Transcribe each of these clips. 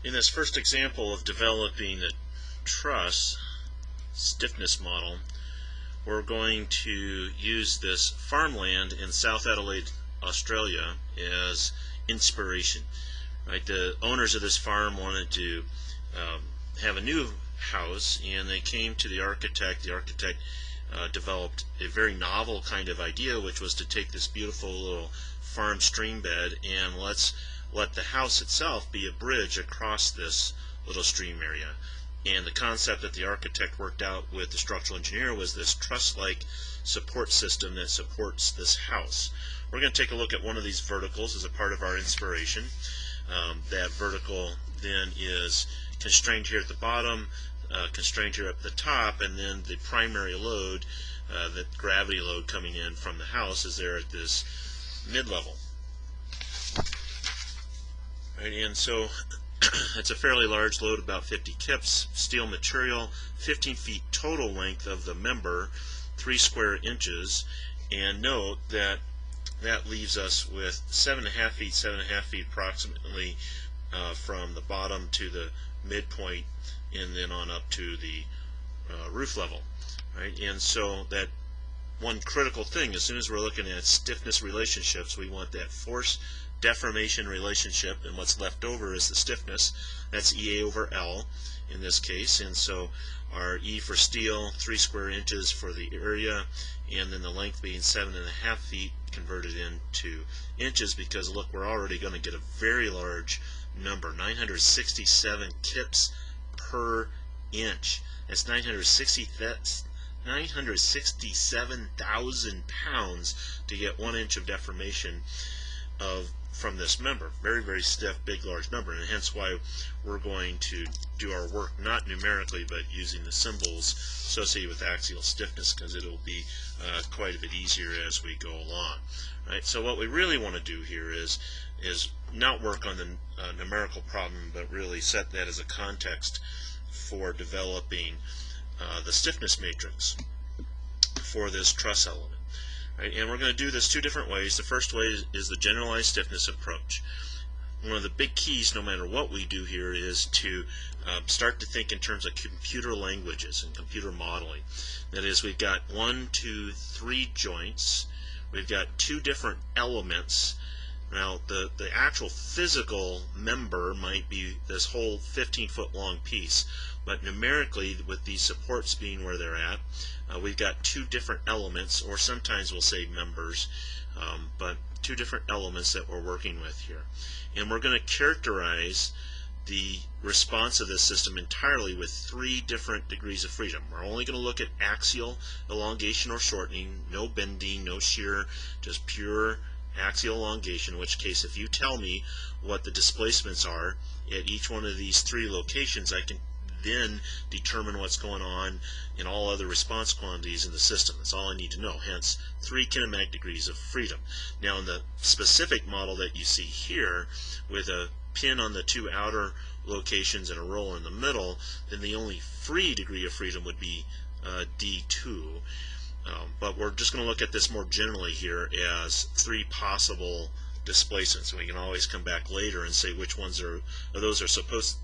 In this first example of developing the truss stiffness model, we're going to use this farmland in South Adelaide, Australia as inspiration. Right? The owners of this farm wanted to have a new house, and they came to the architect. The architect developed a very novel kind of idea, which was to take this beautiful little farm stream bed and let the house itself be a bridge across this little stream area. And the concept that the architect worked out with the structural engineer was this truss-like support system that supports this house. We're going to take a look at one of these verticals as a part of our inspiration. That vertical then is constrained here at the bottom, constrained here at the top, and then the primary load, the gravity load coming in from the house, is there at this mid-level. Right, and so it's a fairly large load, about 50 kips, steel material, 15 feet total length of the member, 3 square inches, and note that that leaves us with 7.5 feet approximately from the bottom to the midpoint, and then on up to the roof level. Right? And so that one critical thing, as soon as we're looking at stiffness relationships, we want that force deformation relationship, and what's left over is the stiffness. That's EA over L in this case, and so our E for steel, 3 square inches for the area, and then the length being 7.5 feet converted into inches, because look, we're already going to get a very large number, 967 kips per inch. That's 967,000 pounds to get 1 inch of deformation from this member. Very, very stiff, big, large number, and hence why we're going to do our work not numerically, but using the symbols associated with axial stiffness, because it'll be quite a bit easier as we go along. Right? So what we really want to do here is not work on the numerical problem, but really set that as a context for developing the stiffness matrix for this truss element. Right, and we're going to do this 2 different ways. The first way is the generalized stiffness approach. One of the big keys, no matter what we do here, is to start to think in terms of computer languages and computer modeling. That is, we've got 1, 2, 3 joints. We've got 2 different elements. Now, the actual physical member might be this whole 15-foot long piece, but numerically, with these supports being where they're at, we've got 2 different elements, or sometimes we'll say members, but 2 different elements that we're working with here. And we're going to characterize the response of this system entirely with 3 different degrees of freedom. We're only going to look at axial elongation or shortening, no bending, no shear, just pure axial elongation, in which case if you tell me what the displacements are at each one of these 3 locations, I can then determine what's going on in all other response quantities in the system. That's all I need to know, hence 3 kinematic degrees of freedom. Now in the specific model that you see here, with a pin on the 2 outer locations and a roller in the middle, then the only free degree of freedom would be D2. But we're just going to look at this more generally here as 3 possible displacements, and we can always come back later and say which ones of those are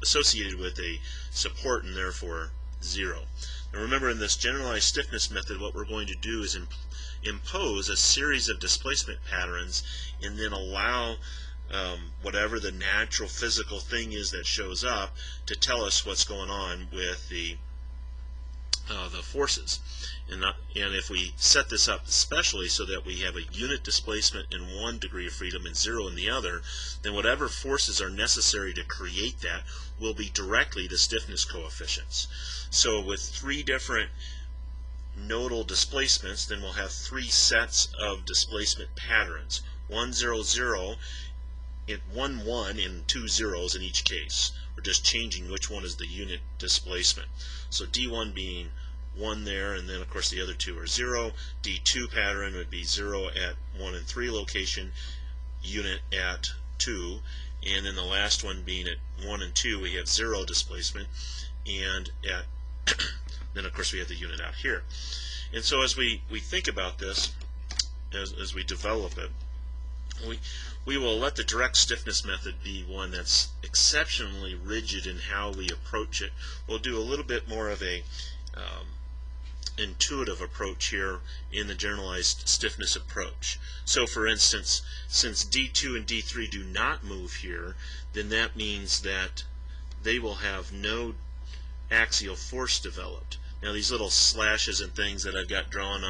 associated with a support and therefore 0. Now remember, in this generalized stiffness method, what we're going to do is impose a series of displacement patterns, and then allow whatever the natural physical thing is that shows up to tell us what's going on with the forces. And if we set this up especially so that we have a unit displacement in 1 degree of freedom and 0 in the other, then whatever forces are necessary to create that will be directly the stiffness coefficients. So with 3 different nodal displacements, then we'll have 3 sets of displacement patterns. 1, 0, 0, 1, 1, and 2 zeros in each case. We're just changing which one is the unit displacement. So D1 being 1 there, and then of course the other 2 are 0. D2 pattern would be 0 at 1 and 3 location, unit at 2, and then the last one being at 1 and 2 we have 0 displacement, and at then of course we have the unit out here. And so as we think about this, as we develop it, We will let the direct stiffness method be one that's exceptionally rigid in how we approach it. We'll do a little bit more of a intuitive approach here in the generalized stiffness approach. So for instance, since D2 and D3 do not move here, then that means that they will have no axial force developed. Now these little slashes and things that I've got drawn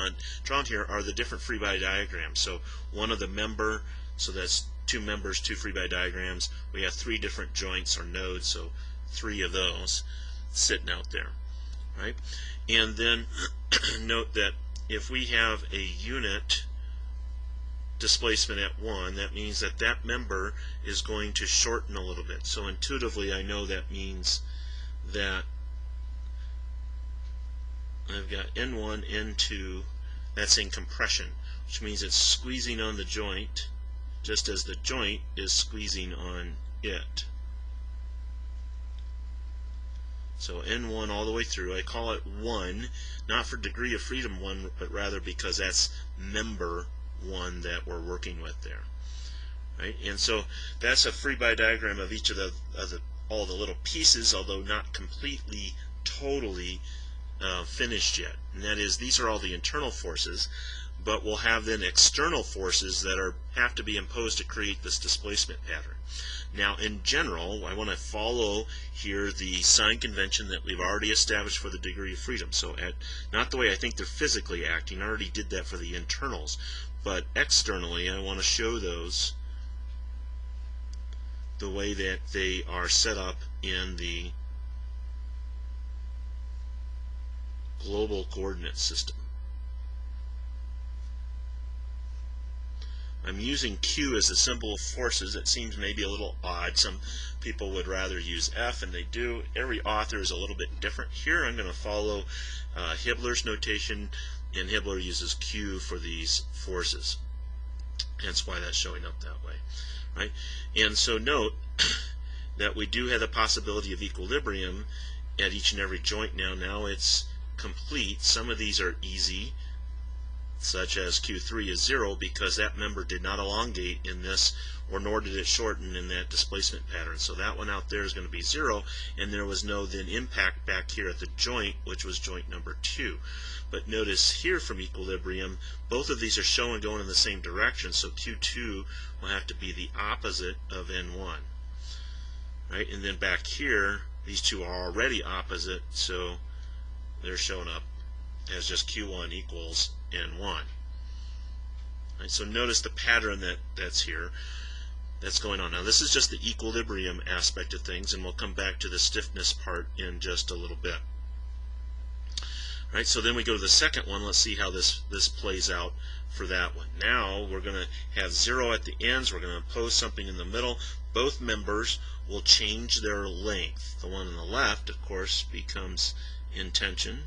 here are the different free body diagrams. So one of the member, so that's two members, two free body diagrams. We have three different joints or nodes, so three of those sitting out there, right? And then note that if we have a unit displacement at 1, that means that that member is going to shorten a little bit. So intuitively I know that means that I've got N1, N2, that's in compression, which means it's squeezing on the joint just as the joint is squeezing on it. So N1 all the way through. I call it 1, not for degree of freedom 1, but rather because that's member 1 that we're working with there. Right? And so that's a free body diagram of each of all the little pieces, although not completely, totally finished yet. And that is, these are all the internal forces, but we'll have then external forces that have to be imposed to create this displacement pattern. Now in general, I want to follow here the sign convention that we've already established for the degree of freedom. So not the way I think they're physically acting, I already did that for the internals, but externally I want to show those the way that they are set up in the global coordinate system. I'm using Q as a symbol of forces. It seems maybe a little odd. Some people would rather use F, and they do. Every author is a little bit different. Here I'm going to follow Hibbler's notation, and Hibbler uses Q for these forces. Hence why that's showing up that way. Right? And so note that we do have the possibility of equilibrium at each and every joint now. Now it's complete. Some of these are easy, such as Q3 is 0 because that member did not elongate in this, or nor did it shorten in that displacement pattern. So that one out there is going to be 0, and there was no then impact back here at the joint, which was joint number 2. But notice here from equilibrium, both of these are showing going in the same direction, so Q2 will have to be the opposite of N1. Right? And then back here, these two are already opposite, so they're showing up as just Q1 equals N1. Right, so notice the pattern that's here, that's going on. Now this is just the equilibrium aspect of things, and we'll come back to the stiffness part in just a little bit. Right, so then we go to the second one. Let's see how this plays out for that one. Now we're going to have 0 at the ends. We're going to impose something in the middle. Both members will change their length. The one on the left, of course, becomes in tension.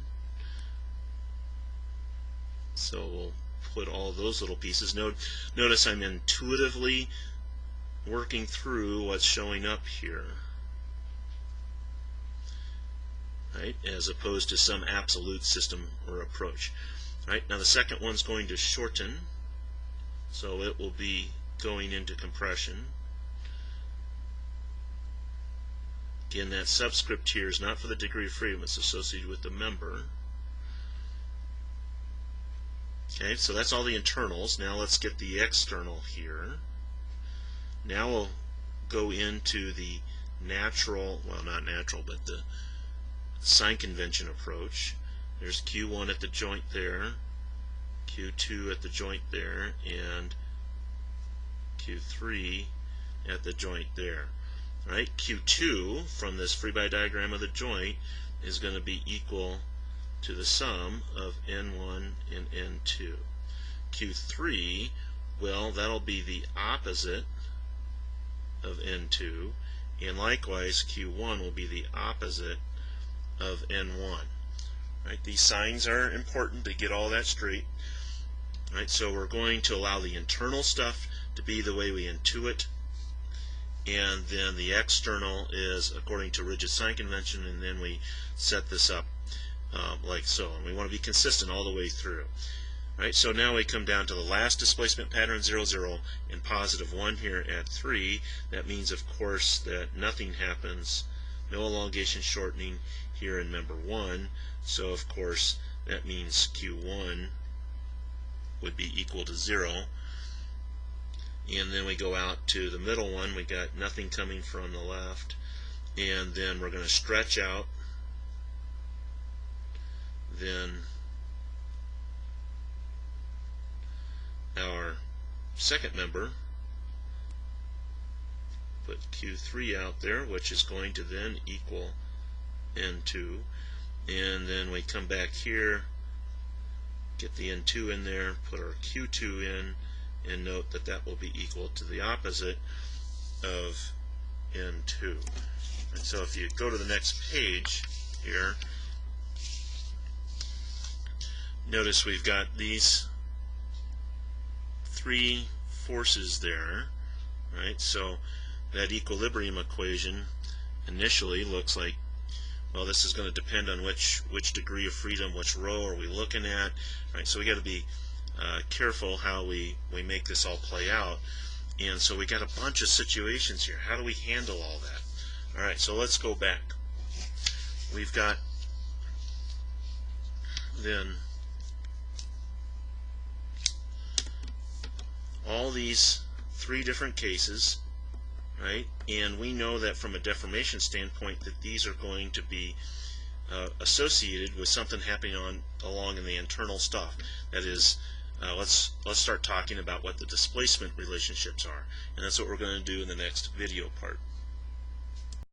So we'll put all those little pieces. Notice I'm intuitively working through what's showing up here, right, as opposed to some absolute system or approach. Right, now the second one's going to shorten, so it will be going into compression. Again, that subscript here is not for the degree of freedom, it's associated with the member. Okay, so that's all the internals. Now let's get the external here. Now we'll go into the natural, well not natural, but the sign convention approach. There's Q1 at the joint there, Q2 at the joint there, and Q3 at the joint there. Right? Q2 from this free body diagram of the joint is going to be equal to the sum of N1 and N2. Q3, well, that'll be the opposite of N2, and likewise Q1 will be the opposite of N1. Right? These signs are important to get all that straight. Right? So we're going to allow the internal stuff to be the way we intuit, and then the external is according to rigid sign convention, and then we set this up like so. And we want to be consistent all the way through. Right, so now we come down to the last displacement pattern, 0, 0, and positive 1 here at 3. That means, of course, that nothing happens, no elongation shortening here in member 1. So, of course, that means Q1 would be equal to 0. And then we go out to the middle one. We got nothing coming from the left. And then we're going to stretch out. Then our second member, put Q3 out there, which is going to then equal N2. And then we come back here, get the N2 in there, put our Q2 in, and note that that will be equal to the opposite of N2. And so if you go to the next page here, notice we've got these three forces there, right? So that equilibrium equation initially looks like, well, this is going to depend on which degree of freedom, which row are we looking at, right? So we got to be careful how we make this all play out. And so we got a bunch of situations here. How do we handle all that? All right, so let's go back. We've got then all these three different cases, right? And we know that from a deformation standpoint that these are going to be associated with something happening along in the internal stuff. That is, let's start talking about what the displacement relationships are, and that's what we're going to do in the next video part.